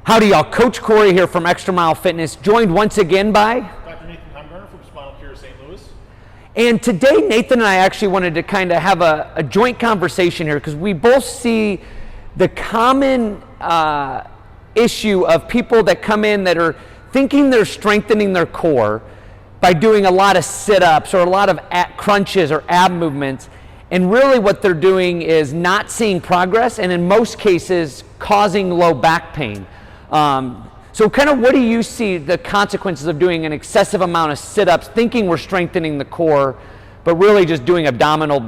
Howdy y'all, Coach Corey here from Xtra Mile Fitness, joined once again by Dr. Nathan from Spinal Care St. Louis. And today Nathan and I actually wanted to kind of have a joint conversation here because we both see the common issue of people that come in that are thinking they're strengthening their core by doing a lot of sit-ups or a lot of crunches or ab movements, and really what they're doing is not seeing progress, and in most cases causing low back pain. So kind of what do you see the consequences of doing an excessive amount of sit-ups, thinking we're strengthening the core, but really just doing abdominal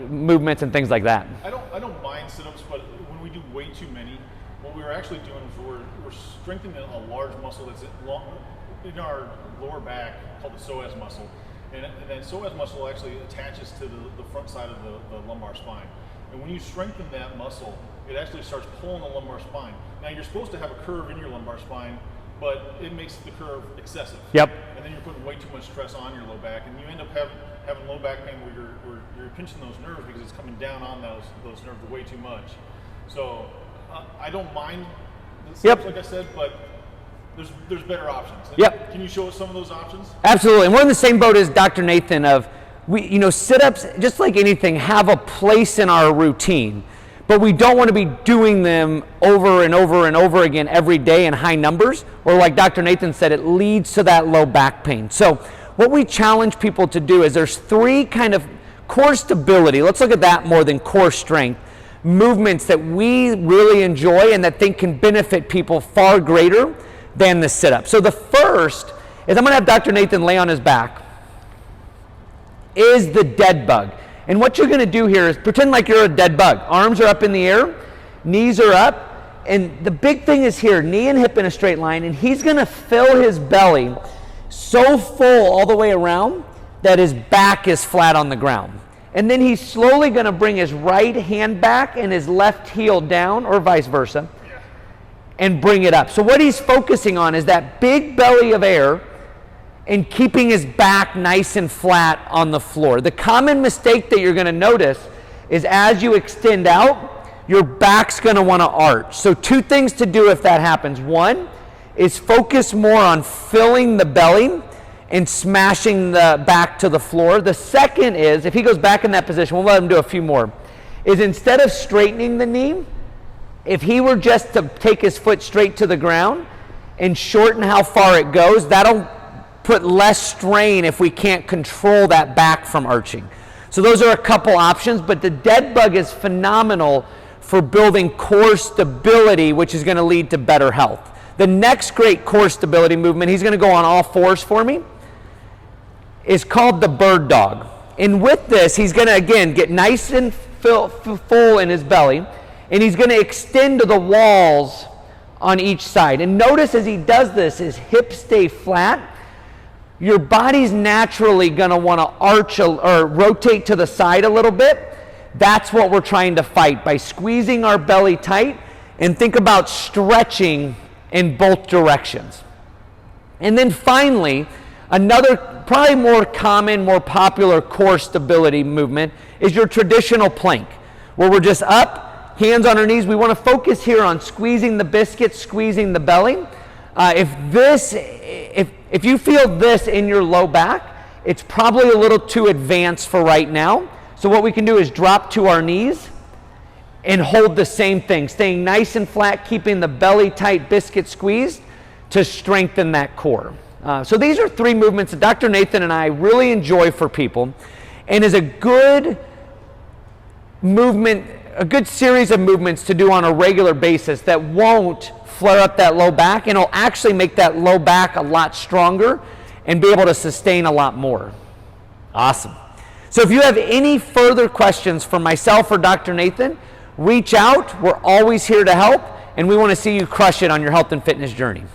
movements and things like that? I don't mind sit-ups, but when we do way too many, what we're actually doing is we're strengthening a large muscle that's in our lower back called the psoas muscle. And that psoas muscle actually attaches to the front side of the lumbar spine. And when you strengthen that muscle, it actually starts pulling the lumbar spine. Now you're supposed to have a curve in your lumbar spine, but it makes the curve excessive. Yep. And then you're putting way too much stress on your low back, and you end up having low back pain where you're pinching those nerves because it's coming down on those nerves way too much. So I don't mind the steps, like I said, but there's better options. Yep. Can you show us some of those options? Absolutely, and we're in the same boat as Dr. Nathan of, sit-ups, just like anything, have a place in our routine, but we don't want to be doing them over and over and over again every day in high numbers, or like Dr. Nathan said, it leads to that low back pain. So what we challenge people to do is there's three kind of core stability, let's look at that more than core strength, movements that we really enjoy and that think can benefit people far greater than the sit-up. So the first is, I'm going to have Dr. Nathan lay on his back, is the dead bug. And what you're going to do here is pretend like you're a dead bug. Arms are up in the air, knees are up, and the big thing is here, knee and hip in a straight line, and he's going to fill his belly so full all the way around that his back is flat on the ground. And then he's slowly going to bring his right hand back and his left heel down, or vice versa, and bring it up. So what he's focusing on is that big belly of air and keeping his back nice and flat on the floor. The common mistake that you're going to notice is as you extend out, your back's going to want to arch. So two things to do if that happens. One is focus more on filling the belly and smashing the back to the floor. The second is, if he goes back in that position, we'll let him do a few more, is instead of straightening the knee, if he were just to take his foot straight to the ground and shorten how far it goes, that'll put less strain if we can't control that back from arching. So those are a couple options, but the dead bug is phenomenal for building core stability, which is going to lead to better health. The next great core stability movement, he's going to go on all fours for me, is called the bird dog. And with this, he's going to, again, get nice and full in his belly, and he's going to extend to the walls on each side. And notice as he does this, his hips stay flat. Your body's naturally going to want to arch or rotate to the side a little bit. That's what we're trying to fight by squeezing our belly tight, and think about stretching in both directions. And then finally, another probably more common, more popular core stability movement is your traditional plank, where we're just up, hands on our knees. We want to focus here on squeezing the biscuit, squeezing the belly. If you feel this in your low back, it's probably a little too advanced for right now. So what we can do is drop to our knees and hold the same thing, staying nice and flat, keeping the belly tight, biscuit squeezed to strengthen that core. So these are three movements that Dr. Nathan and I really enjoy for people, and is a good movement, a good series of movements to do on a regular basis that won't flare up that low back, and it'll actually make that low back a lot stronger and be able to sustain a lot more. Awesome. So if you have any further questions for myself or Dr. Nathan, reach out. We're always here to help, and we want to see you crush it on your health and fitness journey.